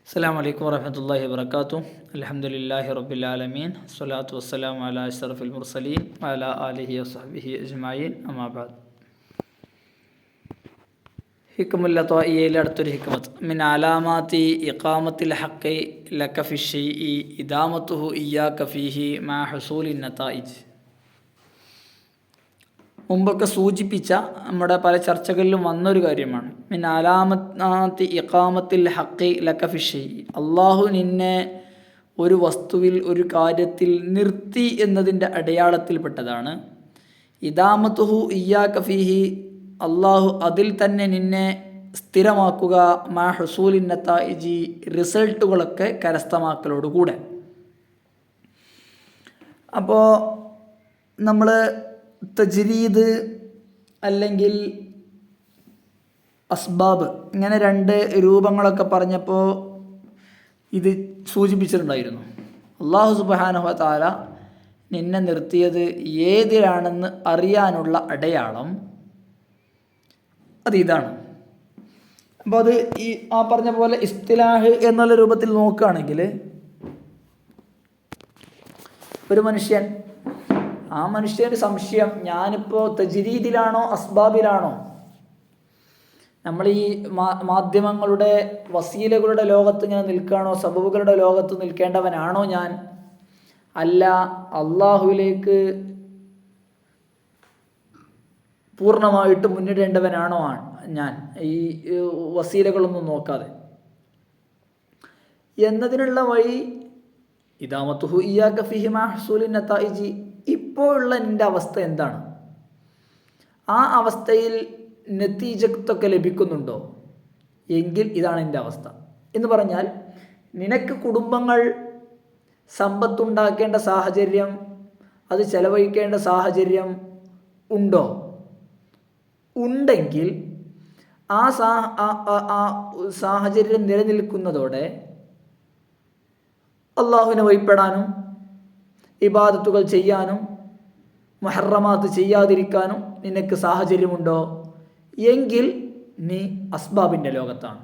അസ്സലാമു അലൈക്കും വറഹ്മത്തുള്ളാഹി വബറകാതുഹു. അൽഹംദുലില്ലാഹി റബ്ബിൽ ആലമീൻ. സ്വലാത്തു വസ്സലാമു അലാ അഷ്റഫിൽ മുർസലീൻ വഅലാ ആലിഹി വസഹ്ബിഹി അജ്മഈൻ. അമ്മാ ബഅദ്. ഹിക്മുൽ ലത്വാഇയയിലെ അടുത്തൊരു ഹിക്മത്ത്. മിൻ അലാമാതി ഇഖാമത്തിൽ ഹഖ്ഖി ലക ഫി ശൈഇ ഇദാമത്തുഹു ഇയ്യാക ഫീഹി മാ ഹുസൂലിൻ നതായിജ്. മുമ്പൊക്കെ സൂചിപ്പിച്ച നമ്മുടെ പല ചർച്ചകളിലും വന്നൊരു കാര്യമാണ്. മിൻ അലാമത്തി ഇഖാമത്തിൽ ഹഖ്ഖി ലക ഫി ശൈഇ. അള്ളാഹു നിന്നെ ഒരു വസ്തുവിൽ ഒരു കാര്യത്തിൽ നിർത്തി എന്നതിൻ്റെ അടയാളത്തിൽപ്പെട്ടതാണ് ഇദാമത്തുഹു ഇയ്യാക ഫീഹി, അള്ളാഹു അതിൽ തന്നെ നിന്നെ സ്ഥിരമാക്കുക, മാ ഹുസൂലിൻ നതായിജി, റിസൾട്ടുകളൊക്കെ കരസ്ഥമാക്കലോടുകൂടെ. അപ്പോൾ നമ്മൾ തജ്രീദ് അല്ലെങ്കിൽ അസ്ബാബ് ഇങ്ങനെ രണ്ട് രൂപങ്ങളൊക്കെ പറഞ്ഞപ്പോൾ ഇത് സൂചിപ്പിച്ചിട്ടുണ്ടായിരുന്നു. അള്ളാഹു സുബ്ഹാനഹു വ തആല നിന്നെ നിർത്തിയത് ഏതിലാണെന്ന് അറിയാനുള്ള അടയാളം അത് ഇതാണ്. അപ്പോൾ അത് ഈ പറഞ്ഞ പോലെ ഇസ്തിലാഹ് എന്നുള്ള രൂപത്തിൽ നോക്കുകയാണെങ്കിൽ ഒരു മനുഷ്യൻ, ആ മനുഷ്യന് സംശയം, ഞാനിപ്പോൾ തജ്രീദിലാണോ അസ്ബാബിലാണോ? നമ്മൾ ഈ മാധ്യമങ്ങളുടെ വസീലകളുടെ ലോകത്ത് ഇങ്ങനെ നിൽക്കുകയാണോ, സബബുകളുടെ ലോകത്ത് നിൽക്കേണ്ടവനാണോ ഞാൻ? അല്ല, അള്ളാഹുവിലേക്ക് പൂർണ്ണമായിട്ട് മുന്നിടേണ്ടവനാണോ ഞാൻ, ഈ വസീലകളൊന്നും നോക്കാതെ? എന്നതിനുള്ള വഴി ഇദാമത്തുഹു ഇയ്യാക ഫീഹി മാ ഹുസൂലിൻ നതായിജി. ഇപ്പോഴുള്ള നിൻ്റെ അവസ്ഥ എന്താണ്? ആ അവസ്ഥയിൽ നതീജത്തൊക്കെ ലഭിക്കുന്നുണ്ടോ? എങ്കിൽ ഇതാണ് എൻ്റെ അവസ്ഥ എന്ന് പറഞ്ഞാൽ, നിനക്ക് കുടുംബങ്ങൾ, സമ്പത്തുണ്ടാക്കേണ്ട സാഹചര്യം, അത് ചെലവഴിക്കേണ്ട സാഹചര്യം ഉണ്ടോ? ഉണ്ടെങ്കിൽ ആ സാഹചര്യം നിലനിൽക്കുന്നതോടെ അള്ളാഹുവിനെ വഴിപ്പെടാനും ഇബാദത്തുകൾ ചെയ്യാനും മുഹറമാത്ത് ചെയ്യാതിരിക്കാനും നിനക്ക് സാഹചര്യമുണ്ടോ? എങ്കിൽ നീ അസ്ബാബിൻ്റെ ലോകത്താണ്.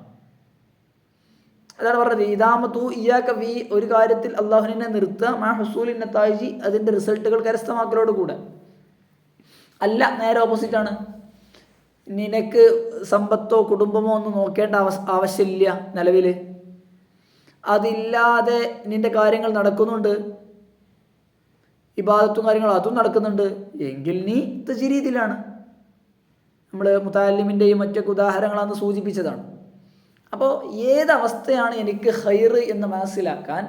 അതാണ് പറഞ്ഞത് ഇദാമത്തു ഇയ്യാക ഫീ, ഒരു കാര്യത്തിൽ അള്ളാഹുവിനെ നിർത്തുക, മാ ഹുസൂലിൻ നതായിജി, അതിൻ്റെ റിസൾട്ടുകൾ കരസ്ഥമാക്കലോടുകൂടെ. അല്ല, നേരെ ഓപ്പോസിറ്റാണ്. നിനക്ക് സമ്പത്തോ കുടുംബമോ ഒന്നും നോക്കേണ്ട ആവശ്യമില്ല നിലവിൽ, അതില്ലാതെ നിൻ്റെ കാര്യങ്ങൾ നടക്കുന്നുണ്ട്, ഇബാദത്തും കാര്യങ്ങളും അതും നടക്കുന്നുണ്ട്, എങ്കിൽ നീ തജ്രീദിലാണ്. നമ്മൾ മുതഅല്ലിമിൻ്റെയും മറ്റൊക്കെ ഉദാഹരണങ്ങളാണ് സൂചിപ്പിച്ചതാണ്. അപ്പോൾ ഏതവസ്ഥയാണ് എനിക്ക് ഖൈറ് എന്ന് മനസ്സിലാക്കാൻ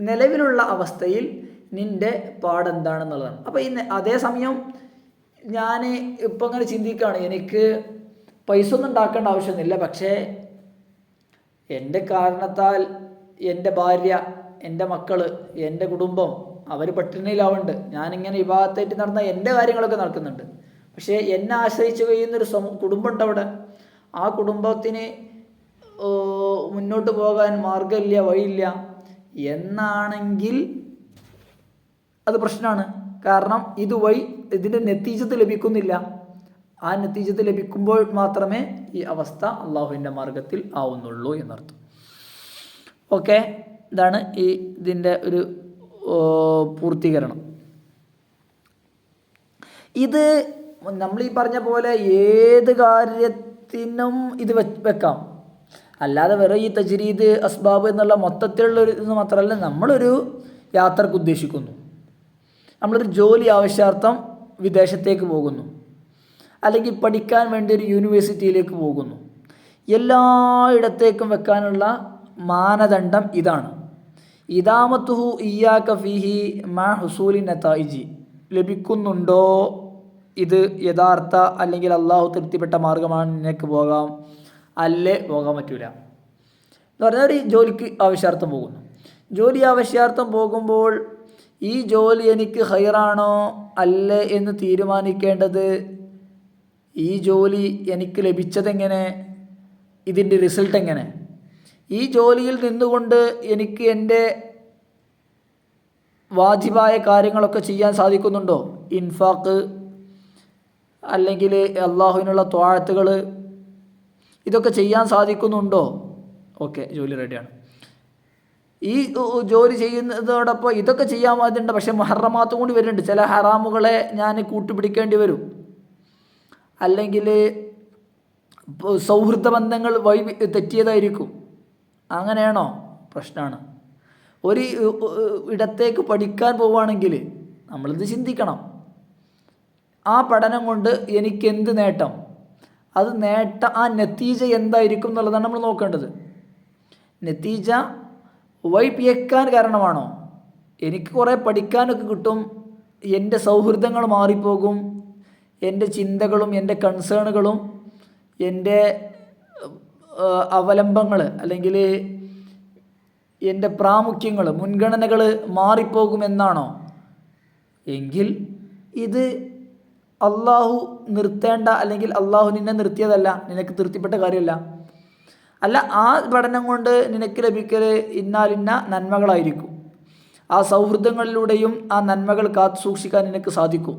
നിലവിലുള്ള അവസ്ഥയിൽ നിൻ്റെ പാടെന്താണെന്നുള്ളതാണ്. അപ്പോൾ അതേസമയം ഞാൻ ഇപ്പം അങ്ങനെ ചിന്തിക്കുകയാണ്, എനിക്ക് പൈസ ഒന്നും ഉണ്ടാക്കേണ്ട ആവശ്യമൊന്നുമില്ല, പക്ഷേ എൻ്റെ കാരണത്താൽ എൻ്റെ ഭാര്യ, എൻ്റെ മക്കൾ, എൻ്റെ കുടുംബം അവർ പട്ടിണിയിലാവുന്നുണ്ട്. ഞാനിങ്ങനെ ഇബാദത്തായിട്ട് നടന്ന എൻ്റെ കാര്യങ്ങളൊക്കെ നടക്കുന്നുണ്ട്, പക്ഷേ എന്നെ ആശ്രയിച്ച് കഴിയുന്നൊരു കുടുംബമുണ്ട് അവിടെ. ആ കുടുംബത്തിന് മുന്നോട്ട് പോകാൻ മാർഗമില്ല, വഴിയില്ല എന്നാണെങ്കിൽ അത് പ്രശ്നമാണ്. കാരണം ഇതുവഴി ഇതിൻ്റെ നതീജത്ത് ലഭിക്കുന്നില്ല. ആ നതീജത്ത് ലഭിക്കുമ്പോൾ മാത്രമേ ഈ അവസ്ഥ അള്ളാഹുവിൻ്റെ മാർഗത്തിൽ ആവുന്നുള്ളൂ എന്നർത്ഥം. ഓക്കെ, ഇതാണ് ഇതിൻ്റെ ഒരു പൂർത്തീകരണം. ഇത് നമ്മൾ ഈ പറഞ്ഞ പോലെ ഏത് കാര്യത്തിനും ഇത് വെക്കാം. അല്ലാതെ വേറെ ഈ തജ്രീദ് അസ്ബാബ് എന്നുള്ള മൊത്തത്തിലുള്ളൊരു ഇത് മാത്രമല്ല. നമ്മളൊരു യാത്രക്ക് ഉദ്ദേശിക്കുന്നു, നമ്മളൊരു ജോലി ആവശ്യാർത്ഥം വിദേശത്തേക്ക് പോകുന്നു, അല്ലെങ്കിൽ പഠിക്കാൻ വേണ്ടി ഒരു യൂണിവേഴ്സിറ്റിയിലേക്ക് പോകുന്നു. എല്ലായിടത്തേക്കും വെക്കാനുള്ള മാനദണ്ഡം ഇതാണ്. ഇദാമത്തുഹു ഇയ്യാക ഫീഹി മാ ഹുസൂലിൻ നതായിജി. ലഭിക്കുന്നുണ്ടോ? ഇത് യഥാർത്ഥ അല്ലെങ്കിൽ അള്ളാഹു തൃപ്തിപ്പെട്ട മാർഗമാണ്, നിനക്ക് പോകാം, അല്ലേ പോകാൻ പറ്റൂല എന്ന് പറഞ്ഞാൽ ഒരു ജോലിക്ക് ആവശ്യാർത്ഥം പോകുന്നു. ജോലി ആവശ്യാർത്ഥം പോകുമ്പോൾ ഈ ജോലി എനിക്ക് ഖൈറാണോ അല്ലേ എന്ന് തീരുമാനിക്കേണ്ടത് ഈ ജോലി എനിക്ക് ലഭിച്ചതെങ്ങനെ, ഇതിൻ്റെ റിസൾട്ട് എങ്ങനെ, ഈ ജോലിയിൽ നിന്നുകൊണ്ട് എനിക്ക് എൻ്റെ വാജിബായ കാര്യങ്ങളൊക്കെ ചെയ്യാൻ സാധിക്കുന്നുണ്ടോ? ഇൻഫാക്ക് അല്ലെങ്കിൽ അള്ളാഹുവിനുള്ള ത്വാഅത്തുകൾ, ഇതൊക്കെ ചെയ്യാൻ സാധിക്കുന്നുണ്ടോ? ഓക്കെ, ജോലി റെഡിയാണ്. ഈ ജോലി ചെയ്യുന്നതോടൊപ്പം ഇതൊക്കെ ചെയ്യാൻ പാടുണ്ട്, പക്ഷെ മുഹറമാത്തും കൂടി വരുന്നുണ്ട്. ചില ഹറാമുകളെ ഞാൻ കൂട്ടുപിടിക്കേണ്ടി വരും, അല്ലെങ്കിൽ സൗഹൃദ ബന്ധങ്ങൾ വഴി തെറ്റിയതായിരിക്കും. അങ്ങനെയാണോ? പ്രശ്നമാണ്. ഒരു ഇടത്തേക്ക് പഠിക്കാൻ പോവുകയാണെങ്കിൽ നമ്മളിത് ചിന്തിക്കണം. ആ പഠനം കൊണ്ട് എനിക്കെന്ത് നേട്ടം, അത് ആ നത്തീജ എന്തായിരിക്കും എന്നുള്ളതാണ് നമ്മൾ നോക്കേണ്ടത്. നത്തീജ വഴിപിഴക്കാൻ കാരണമാണോ? എനിക്ക് കുറേ പഠിക്കാനൊക്കെ കിട്ടും, എൻ്റെ സൗഹൃദങ്ങൾ മാറിപ്പോകും, എൻ്റെ ചിന്തകളും എൻ്റെ കൺസേണുകളും എൻ്റെ അവലംബങ്ങൾ അല്ലെങ്കിൽ എൻ്റെ പ്രാമുഖ്യങ്ങൾ മുൻഗണനകൾ മാറിപ്പോകുമെന്നാണോ? എങ്കിൽ ഇത് അള്ളാഹു നിർത്തേണ്ട, അല്ലെങ്കിൽ അള്ളാഹു നിന്നെ നിർത്തിയതല്ല, നിനക്ക് തൃപ്തിപ്പെട്ട കാര്യമല്ല. അല്ല, ആ പഠനം കൊണ്ട് നിനക്ക് ലഭിക്കൽ ഇന്നാലിന്ന നന്മകളായിരിക്കും. ആ സൗഹൃദങ്ങളിലൂടെയും ആ നന്മകൾ കാത്തു സൂക്ഷിക്കാൻ നിനക്ക് സാധിക്കും.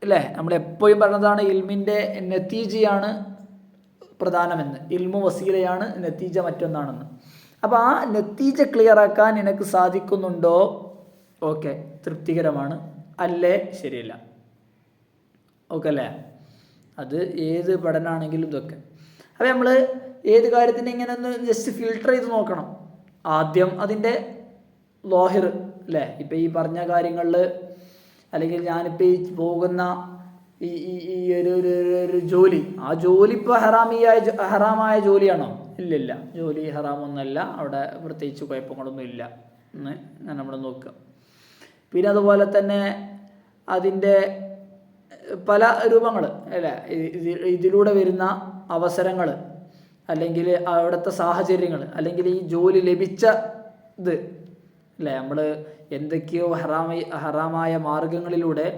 അല്ലേ? നമ്മളെപ്പോഴും പറഞ്ഞതാണ് ഇൽമിൻ്റെ നത്തീജയാണ് പ്രധാനമെന്ന്. ഇൽമു വസീലയാണ്, നത്തീജ മറ്റൊന്നാണെന്ന്. അപ്പോൾ ആ നത്തീജ ക്ലിയറാക്കാൻ നിനക്ക് സാധിക്കുന്നുണ്ടോ? ഓക്കെ, തൃപ്തികരമാണ്. അല്ലേ, ശരിയല്ല. ഓക്കെ അല്ലേ? അത് ഏത് പഠനമാണെങ്കിലും ഇതൊക്കെ. അപ്പോൾ നമ്മൾ ഏത് കാര്യത്തിനെ ഇങ്ങനെ ഒന്ന് ജസ്റ്റ് ഫിൽട്ടർ ചെയ്ത് നോക്കണം. ആദ്യം അതിൻ്റെ ലോഹിർ അല്ലേ? ഇപ്പോൾ ഈ പറഞ്ഞ കാര്യങ്ങളിൽ, അല്ലെങ്കിൽ ഞാനിപ്പോൾ ഈ പോകുന്ന ഈ ഒരു ജോലി, ആ ജോലി ഇപ്പോൾ ഹറാമായ ജോലിയാണോ? ഇല്ലില്ല, ജോലി ഹറാമൊന്നുമല്ല, അവിടെ പ്രത്യേകിച്ച് കുഴപ്പങ്ങളൊന്നും ഇല്ല എന്ന് നമ്മൾ നോക്കുക. പിന്നെ അതുപോലെ തന്നെ അതിൻ്റെ പല രൂപങ്ങൾ അല്ലേ, ഇതിലൂടെ വരുന്ന അവസരങ്ങൾ, അല്ലെങ്കിൽ അവിടുത്തെ സാഹചര്യങ്ങൾ, അല്ലെങ്കിൽ ഈ ജോലി ലഭിച്ച ഇത് അല്ലേ, നമ്മൾ എന്തൊക്കെയോ ഹറാമായ മാർഗങ്ങളിലൂടെ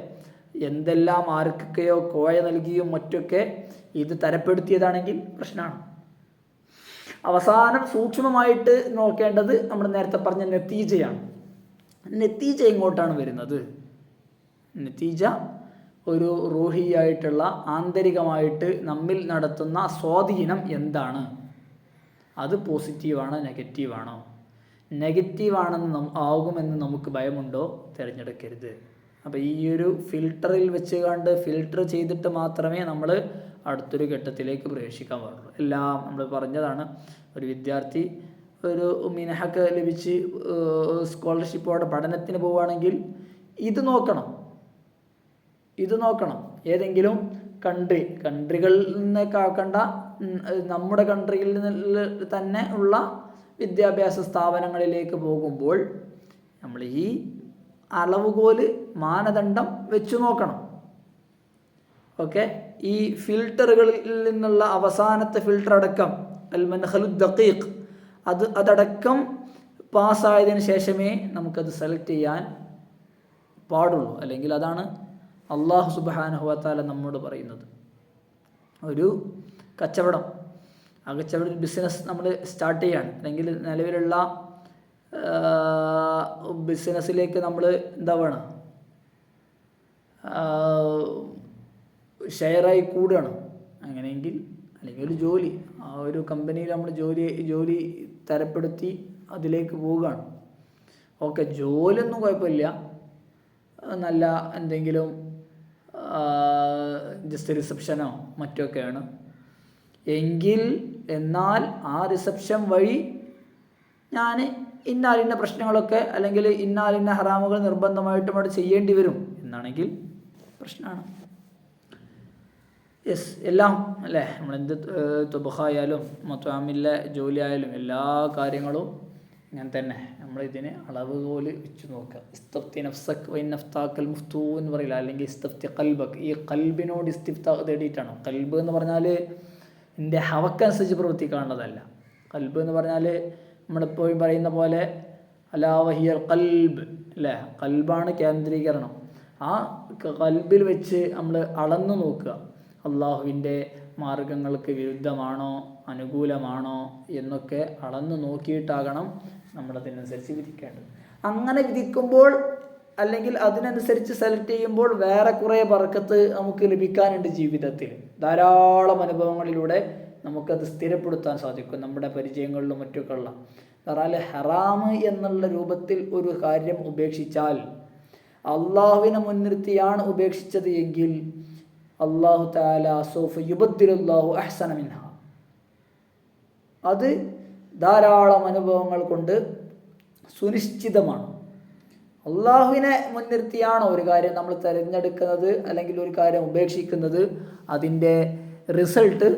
എന്തെല്ലാം ആർക്കൊക്കെയോ കോഴ നൽകിയും മറ്റൊക്കെ ഇത് തരപ്പെടുത്തിയതാണെങ്കിൽ പ്രശ്നമാണ്. അവസാനം സൂക്ഷ്മമായിട്ട് നോക്കേണ്ടത് നമ്മൾ നേരത്തെ പറഞ്ഞ നത്തീജയാണ്. നത്തീജ എങ്ങോട്ടാണ് വരുന്നത്? നത്തീജ ഒരു റൂഹിയായിട്ടുള്ള ആന്തരികമായിട്ട് നമ്മിൽ നടത്തുന്ന സ്വാധീനം എന്താണ്? അത് പോസിറ്റീവാണോ നെഗറ്റീവാണോ? നെഗറ്റീവാണെന്ന് ആകുമെന്ന് നമുക്ക് ഭയമുണ്ടോ? തിരഞ്ഞെടുക്കരുത്. അപ്പോൾ ഈ ഒരു ഫിൽട്ടറിൽ വെച്ച് കണ്ട് ഫിൽട്ടർ ചെയ്തിട്ട് മാത്രമേ നമ്മൾ അടുത്തൊരു ഘട്ടത്തിലേക്ക് പ്രവേശിക്കാൻ പാടുള്ളൂ. എല്ലാം നമ്മൾ പറഞ്ഞതാണ്. ഒരു വിദ്യാർത്ഥി ഒരു മിനഹക്ക് ലഭിച്ച് സ്കോളർഷിപ്പോടെ പഠനത്തിന് പോവുകയാണെങ്കിൽ ഇത് നോക്കണം. ഏതെങ്കിലും കൺട്രികളിൽ നിന്നൊക്കെ ആക്കേണ്ട, നമ്മുടെ കൺട്രിയിൽ നിന്ന് തന്നെ ഉള്ള വിദ്യാഭ്യാസ സ്ഥാപനങ്ങളിലേക്ക് പോകുമ്പോൾ നമ്മൾ ഈ അളവുകോല് മാനദണ്ഡം വെച്ച് നോക്കണം. ഓക്കെ, ഈ ഫിൽട്ടറുകളിൽ നിന്നുള്ള അവസാനത്തെ ഫിൽട്ടർ അടക്കം അൽ-മൻഹലു ദഖീഖ് അതടക്കം പാസ്സായതിനു ശേഷമേ നമുക്കത് സെലക്ട് ചെയ്യാൻ പാടുള്ളൂ. അല്ലെങ്കിൽ അതാണ് അള്ളാഹു സുബ്ഹാനഹു വ തആല നമ്മോട് പറയുന്നത്. ഒരു കച്ചവടം, ആ കച്ചവട ബിസിനസ് നമ്മൾ സ്റ്റാർട്ട് ചെയ്യാണ്, അല്ലെങ്കിൽ നിലവിലുള്ള ബിസിനസ്സിലേക്ക് നമ്മൾ എന്താ വേണം, ഷെയറായി കൂടുകയാണ്. അങ്ങനെയെങ്കിൽ അല്ലെങ്കിൽ ഒരു ജോലി, ആ ഒരു കമ്പനിയിൽ നമ്മൾ ജോലി തരപ്പെടുത്തി അതിലേക്ക് പോവുകയാണ്. ഓക്കെ, ജോലിയൊന്നും കുഴപ്പമില്ല, നല്ല എന്തെങ്കിലും ജസ്റ്റ് റിസപ്ഷനോ മറ്റൊക്കെയാണ് എന്നാൽ ആ റിസപ്ഷൻ വഴി ഞാൻ ഇന്നാലിന്ന പ്രശ്നങ്ങളൊക്കെ, അല്ലെങ്കിൽ ഇന്നാലിന്ന ഹറാമുകൾ നിർബന്ധമായിട്ടും അവിടെ ചെയ്യേണ്ടി വരും എന്നാണെങ്കിൽ പ്രശ്നമാണ്. യെസ്, എല്ലാം അല്ലേ, നമ്മളെന്ത് തുബഹായാലും മത്വാമിലെ ജോലി ആയാലും എല്ലാ കാര്യങ്ങളും ഇങ്ങനെ തന്നെ നമ്മളിതിന് അളവുകോല് വെച്ച് നോക്കുക. ഇസ്തഫ്തി നഫ്സക് വൈൻ നഫ്താക്കൽ മുഫ്തൂ എന്ന് പറയില്ല, അല്ലെങ്കിൽ ഇസ്തഫ്തി ഖൽബക്. ഈ ഖൽബിനോട് ഇസ്തിഫ്താ തേടിയിട്ടാണ്. ഖൽബ് എന്ന് പറഞ്ഞാൽ എൻ്റെ ഹവക്കനുസരിച്ച് പ്രവർത്തിക്കാനുള്ളതല്ല. ഖൽബ് എന്ന് പറഞ്ഞാൽ നമ്മളെപ്പോഴും പറയുന്ന പോലെ അലാ വഹിയൽ ഖൽബ് അല്ലേ, ഖൽബാണ് കേന്ദ്രീകരണം. ആ ഖൽബിൽ വെച്ച് നമ്മൾ അളന്നു നോക്കുക, അള്ളാഹുവിൻ്റെ മാർഗങ്ങൾക്ക് വിരുദ്ധമാണോ അനുകൂലമാണോ എന്നൊക്കെ അളന്നു നോക്കിയിട്ടാകണം നമ്മളതിനനുസരിച്ച് വിധിക്കേണ്ടത്. അങ്ങനെ വിധിക്കുമ്പോൾ, അല്ലെങ്കിൽ അതിനനുസരിച്ച് സെലക്ട് ചെയ്യുമ്പോൾ വേറെ കുറേ ബർക്കത്ത് നമുക്ക് ലഭിക്കാനുണ്ട് ജീവിതത്തിൽ. ധാരാളം അനുഭവങ്ങളിലൂടെ നമുക്കത് സ്ഥിരപ്പെടുത്താൻ സാധിക്കും നമ്മുടെ പരിചയങ്ങളിലും മറ്റൊക്കെ ഉള്ള. എന്നാൽ ഹറാമ് എന്നുള്ള രൂപത്തിൽ ഒരു കാര്യം ഉപേക്ഷിച്ചാൽ അള്ളാഹുവിനെ മുൻനിർത്തിയാണ് ഉപേക്ഷിച്ചത് എങ്കിൽ അല്ലാഹു തആല സൗഫ യുബദ്ദിലുല്ലാഹു അഹ്സന മിൻഹ, അത് ധാരാളം അനുഭവങ്ങൾ കൊണ്ട് സുനിശ്ചിതമാണ്. അള്ളാഹുവിനെ മുൻനിർത്തിയാണ് ഒരു കാര്യം നമ്മൾ തിരഞ്ഞെടുക്കുന്നത് അല്ലെങ്കിൽ ഒരു കാര്യം ഉപേക്ഷിക്കുന്നത്, അതിൻ്റെ റിസൾട്ട്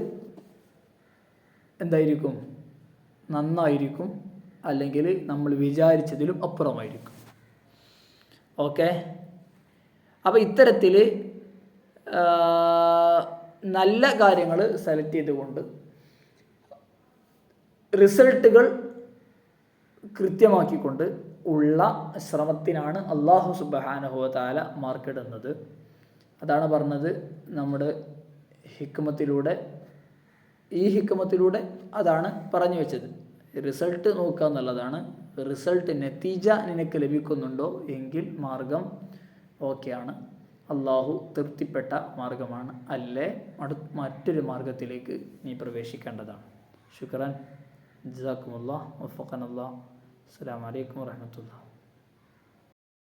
എന്തായിരിക്കും? നന്നായിരിക്കും, അല്ലെങ്കിൽ നമ്മൾ വിചാരിച്ചതിലും അപ്പുറമായിരിക്കും. ഓക്കെ, അപ്പോൾ ഇത്തരത്തിൽ നല്ല കാര്യങ്ങൾ സെലക്ട് ചെയ്തുകൊണ്ട് റിസൾട്ടുകൾ കൃത്യമാക്കിക്കൊണ്ട് ഉള്ള ശ്രമത്തിനാണ് അല്ലാഹു സുബ്ഹാനഹു വ തആല മാർക്കിടുന്നത്. അതാണ് പറഞ്ഞത് നമ്മുടെ ഹിക്മത്തിലൂടെ, ഈ ഹിക്മത്തിലൂടെ അതാണ് പറഞ്ഞു വെച്ചത്. റിസൾട്ട് നോക്കുക എന്നുള്ളതാണ്. റിസൾട്ട് നതീജ നിനക്ക് ലഭിക്കുന്നുണ്ടോ എങ്കിൽ മാർഗം ഓക്കെയാണ്, അള്ളാഹു തൃപ്തിപ്പെട്ട മാർഗമാണ്, അല്ലേ മറ്റൊരു മാർഗത്തിലേക്ക് നീ പ്രവേശിക്കേണ്ടതാണ്. ശുക്രാൻ, ജസാക്കുമുല്ലാഹ്, വഫഖനല്ലാഹ്. അസ്സലാമു അലൈക്കും വറഹ്മത്തുള്ളാഹി.